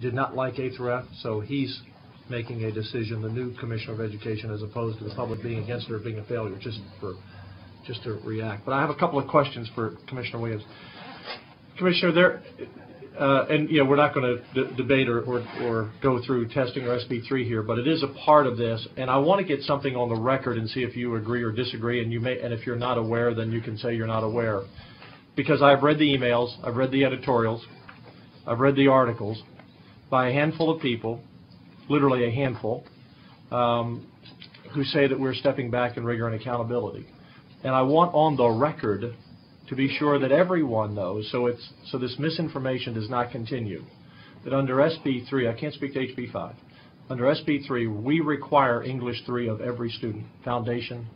did not like A through F, so he's making a decision, the new Commissioner of Education, as opposed to the public being against it or being a failure, just to react. But I have a couple of questions for Commissioner Williams. Commissioner, and we're not going to debate or go through testing or SB3 here, but it is a part of this, and I want to get something on the record and see if you agree or disagree, and if you're not aware, then you can say you're not aware. Because I've read the emails, I've read the editorials, I've read the articles by a handful of people, literally a handful, who say that we're stepping back in rigor and accountability. And I want on the record to be sure that everyone knows, so this misinformation does not continue, that under SB3, I can't speak to HB5, under SB3 we require English 3 of every student, Foundation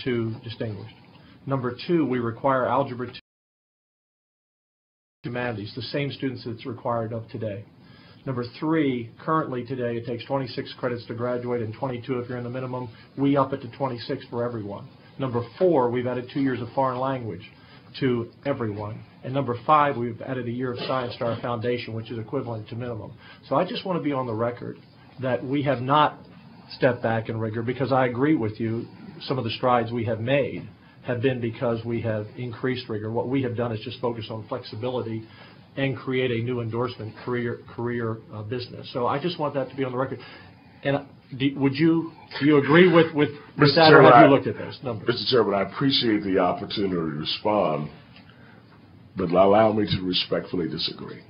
to Distinguished. Number 2, we require Algebra 2 Humanities, the same students that's required of today. Number 3, currently today it takes 26 credits to graduate and 22 if you're in the minimum. We up it to 26 for everyone. Number 4, we've added 2 years of foreign language to everyone. And number 5, we've added a year of science to our foundation, which is equivalent to minimum. So I just want to be on the record that we have not stepped back in rigor, because I agree with you, some of the strides we have made have been because we have increased rigor. What we have done is just focus on flexibility and create a new endorsement career business. So I just want that to be on the record. And do you agree with that, or have you looked at those numbers? Mr. Chairman, I appreciate the opportunity to respond, but allow me to respectfully disagree.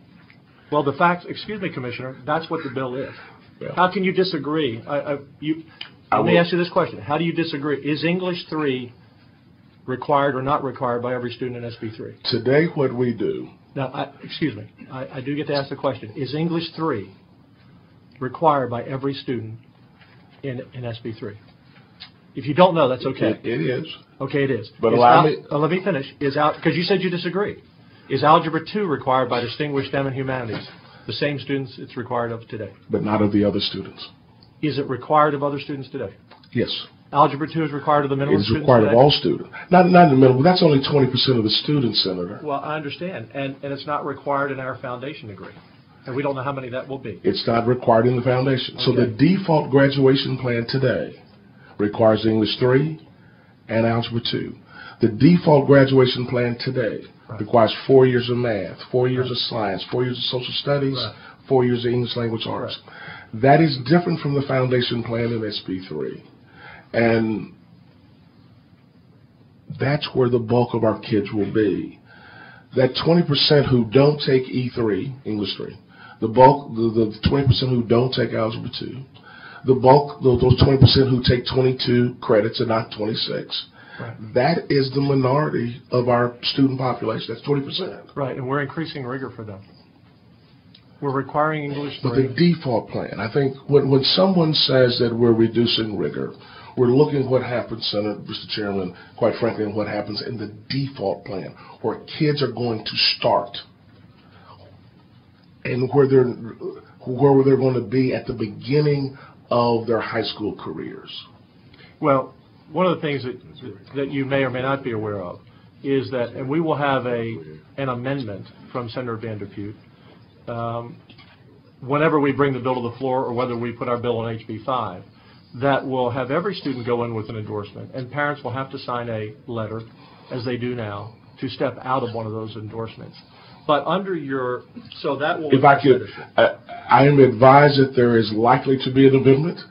Well, the facts, excuse me, Commissioner, that's what the bill is. Yeah. How can you disagree? Let me ask you this question. How do you disagree? Is English 3 required or not required by every student in SB3? Today, what we do... Now, excuse me, I do get to ask the question. Is English 3 required by every student in SB3? If you don't know, that's okay. It is. Okay, it is. But let me finish. Because you said you disagree. Is Algebra 2 required by Distinguished STEM and Humanities? The same students it's required of today. But not of the other students. Is it required of other students today? Yes. Algebra 2 is required of the minimum students? It's required of all students. Not in the middle, but that's only 20% of the students, Senator. Well, I understand. And it's not required in our foundation degree. And we don't know how many that will be. It's not required in the foundation. Okay. So the default graduation plan today requires English 3 and Algebra 2. The default graduation plan today requires 4 years of math, 4 years of science, 4 years of social studies, 4 years of English language arts. That is different from the foundation plan in SB3. And that's where the bulk of our kids will be. That 20% who don't take E3, English 3, the 20% who don't take Algebra 2, the bulk, those 20% who take 22 credits and not 26, that is the minority of our student population. That's 20%. Right, and we're increasing rigor for them. We're requiring English 3. But the default plan, I think when someone says that we're reducing rigor, we're looking at what happens, Senator, Mr. Chairman, quite frankly, and what happens in the default plan, where kids are going to start and where they're going to be at the beginning of their high school careers. Well, one of the things that you may or may not be aware of is that, and we will have an amendment from Senator Vanderpute whenever we bring the bill to the floor, or whether we put our bill on HB5, that will have every student go in with an endorsement, and parents will have to sign a letter, as they do now, to step out of one of those endorsements. But under your, so that will... If I could, I am advised that there is likely to be an amendment,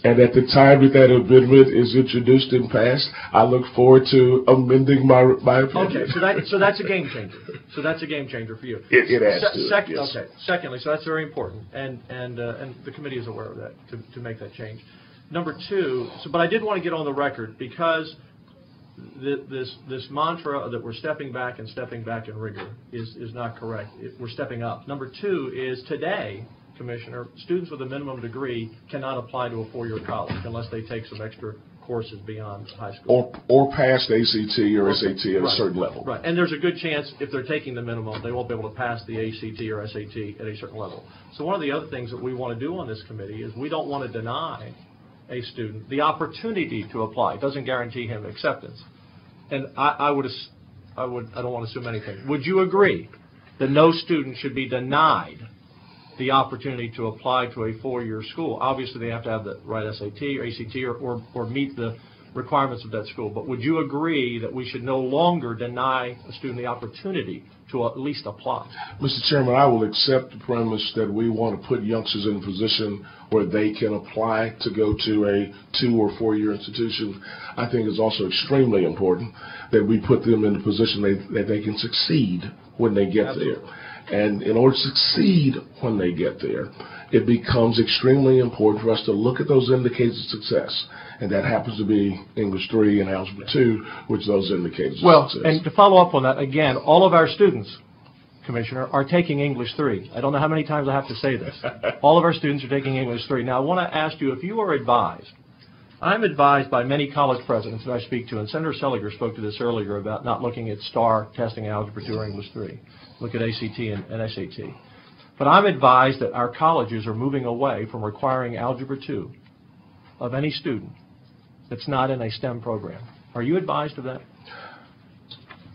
and at the time that amendment is introduced and passed, I look forward to amending my opinion. Okay, so that's a game changer. So that's a game changer for you. It adds to it, yes. Okay. Secondly, so that's very important, and the committee is aware of that to make that change. Number 2, but I did want to get on the record, because this mantra that we're stepping back in rigor is not correct. We're stepping up. Number 2 is today, Commissioner, students with a minimum degree cannot apply to a 4-year college unless they take some extra courses beyond high school. Or pass the ACT or SAT at a certain level. Right, and there's a good chance if they're taking the minimum, they won't be able to pass the ACT or SAT at a certain level. So one of the other things that we want to do on this committee is we don't want to deny a student the opportunity to apply. It doesn't guarantee him acceptance. And I don't want to assume anything. Would you agree that no student should be denied the opportunity to apply to a 4-year school. Obviously, they have to have the right SAT or ACT or meet the requirements of that school. But would you agree that we should no longer deny a student the opportunity to at least apply? Mr. Chairman, I will accept the premise that we want to put youngsters in a position where they can apply to go to a 2 or 4-year institution. I think it's also extremely important that we put them in a position that they can succeed when they get there. And in order to succeed when they get there, it becomes extremely important for us to look at those indicators of success. And that happens to be English 3 and Algebra 2, which those indicators of success. And to follow up on that, again, all of our students, Commissioner, are taking English 3. I don't know how many times I have to say this. All of our students are taking English 3. Now, I want to ask you, if you are advised, I'm advised by many college presidents that I speak to, and Senator Seliger spoke to this earlier about not looking at STAR testing Algebra 2 or English 3. Look at ACT and SAT. But I'm advised that our colleges are moving away from requiring Algebra 2 of any student that's not in a STEM program. Are you advised of that?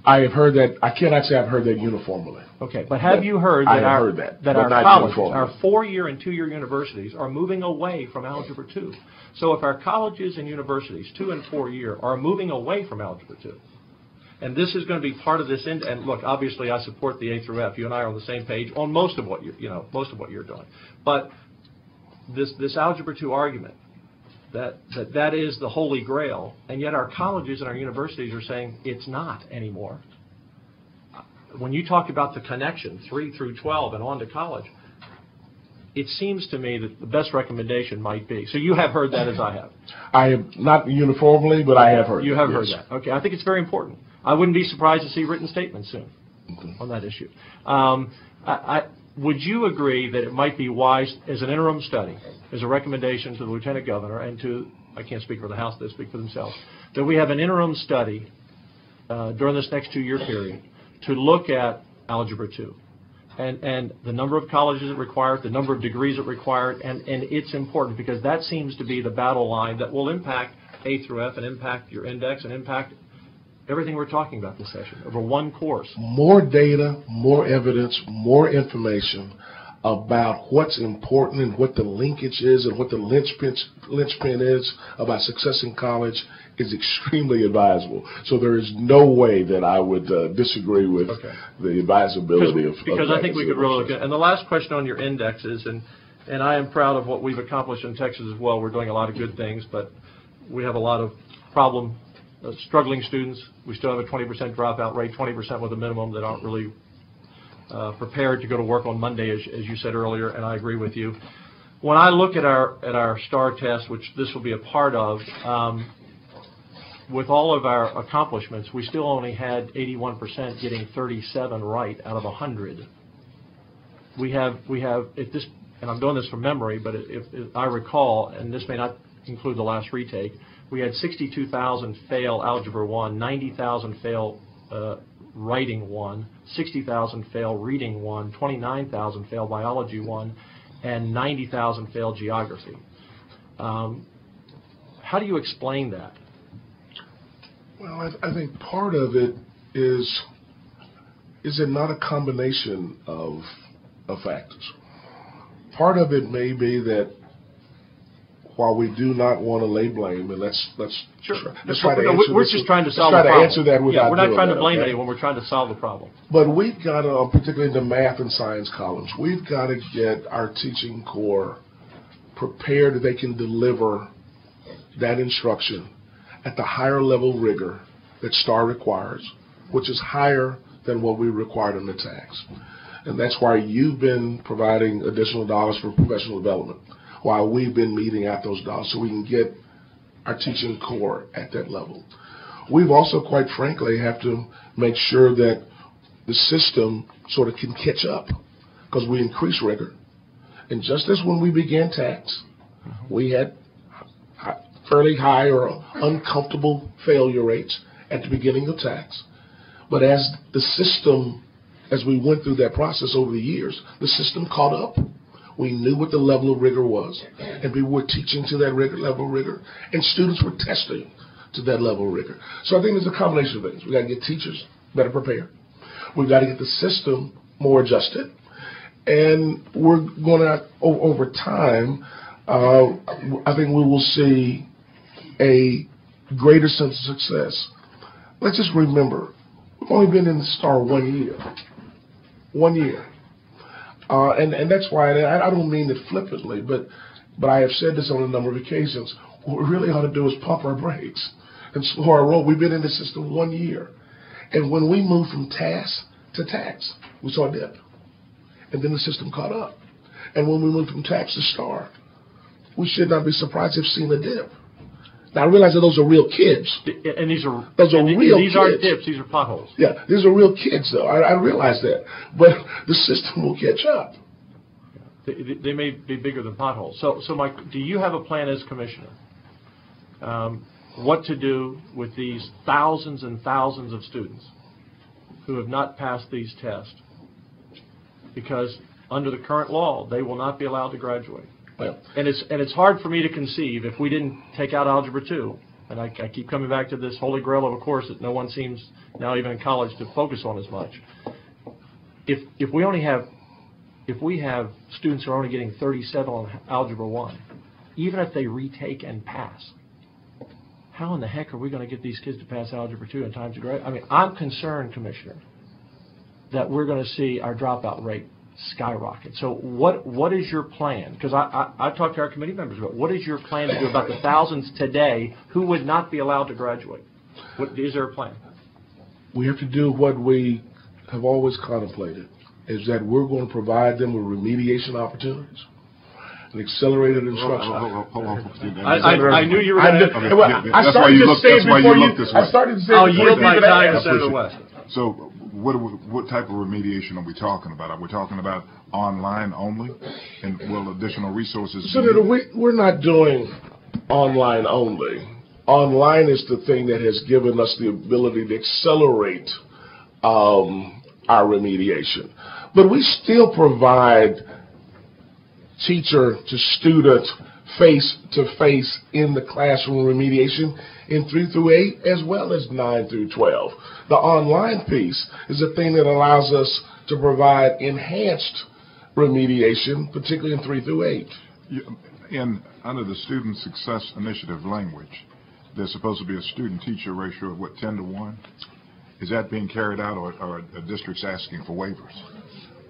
I have heard that. I cannot say I've heard that uniformly. Okay, but have you heard that our colleges, our 4-year and 2-year universities are moving away from Algebra 2? So if our colleges and universities, 2 and 4-year, are moving away from Algebra 2, and this is going to be part of this, and look, obviously I support the A through F. You and I are on the same page on most of what you're doing. But this Algebra 2 argument, that is the holy grail, and yet our colleges and our universities are saying it's not anymore. When you talk about the connection, 3 through 12 and on to college, it seems to me that the best recommendation might be. So you have heard that as I have. I have not uniformly, but I have heard. You have heard that. Okay, I think it's very important. I wouldn't be surprised to see written statements soon on that issue. Would you agree that it might be wise, as an interim study, as a recommendation to the Lieutenant Governor and to, I can't speak for the House, they speak for themselves, that we have an interim study during this next 2-year period to look at Algebra 2 and the number of colleges it required, the number of degrees it required, and it's important because that seems to be the battle line that will impact A through F and impact your index and impact everything we're talking about this session over one course. More data, more evidence, more information about what's important and what the linkage is and what the linchpin is about success in college is extremely advisable. So there is no way that I would disagree with the advisability of because I think we could really look at. And the last question on your indexes, and I am proud of what we've accomplished in Texas as well. We're doing a lot of good things, but we have a lot of struggling students. We still have a 20% dropout rate, 20% with a minimum that aren't really prepared to go to work on Monday, as you said earlier, and I agree with you. When I look at our STAR test, which this will be a part of, with all of our accomplishments, we still only had 81% getting 37 right out of 100. We have if this, and I'm doing this from memory, but if I recall, and this may not include the last retake, we had 62,000 fail Algebra 1, 90,000 fail Writing 1, 60,000 fail Reading 1, 29,000 fail Biology 1, and 90,000 fail Geography. How do you explain that? Well, I think part of it is it not a combination of factors? Part of it may be that while we do not want to lay blame, and let's try to answer we're just trying to solve the problem. Try to answer that without we're not trying to blame anyone. We're trying to solve the problem. But we've got to, particularly in the math and science columns, we've got to get our teaching corps prepared that they can deliver that instruction at the higher level rigor that STAR requires, which is higher than what we required in the tax. And that's why you've been providing additional dollars for professional development, while we've been meeting out those dollars so we can get our teaching corps at that level. We've also, quite frankly, have to make sure that the system sort of can catch up because we increase rigor. And just as when we began tax, we had fairly high or uncomfortable failure rates at the beginning of tax. But as the system, as we went through that process over the years, the system caught up. We knew what the level of rigor was, and we were teaching to that level of rigor, and students were testing to that level of rigor. So I think there's a combination of things. We've got to get teachers better prepared. We've got to get the system more adjusted. And we're going to, over time, I think we will see a greater sense of success. Let's just remember, we've only been in the STAR 1 year. 1 year. And that's why, I don't mean it flippantly, but I have said this on a number of occasions. What we really ought to do is pump our brakes and slow our roll. We've been in the system 1 year. And when we moved from TAS to tax, we saw a dip. And then the system caught up. And when we moved from tax to STAR, we should not be surprised if seen a dip. Now, I realize that those are real kids. And these are real these kids. aren't dips, these are potholes. Yeah, these are real kids, though. I realize that. But the system will catch up. They may be bigger than potholes. So Mike, do you have a plan as commissioner? What to do with these thousands and thousands of students who have not passed these tests? Because under the current law, they will not be allowed to graduate. Well, and it's hard for me to conceive if we didn't take out Algebra 2, and I keep coming back to this holy grail of a course that no one seems now even in college to focus on as much. If we have students who are only getting 37 on Algebra 1, even if they retake and pass, how in the heck are we going to get these kids to pass Algebra 2 in time to graduate? I mean, I'm concerned, Commissioner, that we're going to see our dropout rate skyrocket. So what is your plan? Because I've talked to our committee members about what is your plan to do about the thousands today who would not be allowed to graduate? Is there a plan? We have to do what we have always contemplated, is that we're going to provide them with remediation opportunities and accelerated instruction. Hold on. I knew you were going to. I started to say before you. I started to say. I'll yield my time to Senator West. So, what type of remediation are we talking about? Are we talking about online only, and will additional resources? Senator, we're not doing online only. Online is the thing that has given us the ability to accelerate our remediation, but we still provide teacher to student face-to-face in the classroom remediation in 3 through 8 as well as 9 through 12. The online piece is a thing that allows us to provide enhanced remediation, particularly in 3 through 8. Under the Student Success Initiative language, there's supposed to be a student-teacher ratio of 10 to 1? Is that being carried out, or are districts asking for waivers?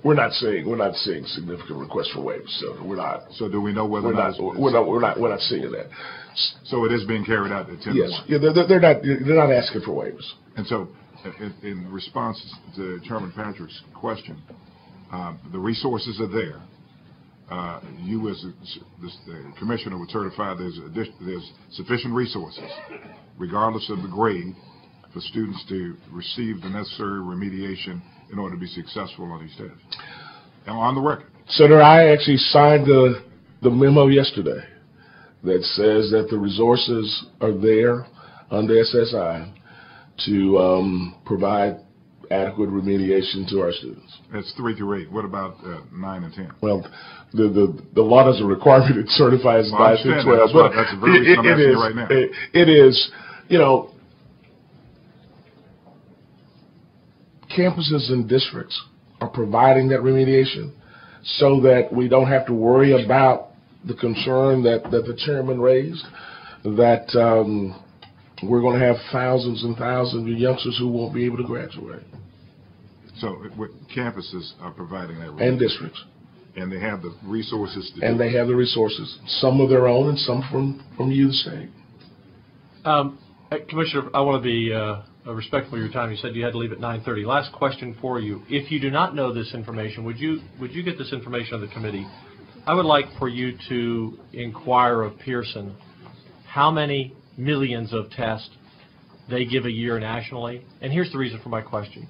We're not seeing significant requests for waivers, so we're not. So do we know whether we're not seeing that. So it is being carried out at 10 yes. to 1. Yeah, they're not asking for waivers. And so, in response to Chairman Patrick's question, the resources are there. You, as the commissioner, would certify there's sufficient resources, regardless of the grade, for students to receive the necessary remediation in order to be successful on these tests. Now, on the record. Senator, I actually signed the memo yesterday that says that the resources are there under SSI to provide adequate remediation to our students. That's 3 through 8. What about 9 and 10? Well, the law doesn't require me to certify as 9 through 12. But that's the very reason I'm asking you right now. It is, campuses and districts are providing that remediation so that we don't have to worry about the concern that the chairman raised, that we're going to have thousands and thousands of youngsters who won't be able to graduate. So campuses are providing that remediation. And districts. And they have the resources to And they have the resources, some of their own and some from you, the state. Commissioner, I want to be respectful of your time. You said you had to leave at 9:30. Last question for you. If you do not know this information, would you get this information on the committee? I would like for you to inquire of Pearson how many millions of tests they give a year nationally. And here's the reason for my question.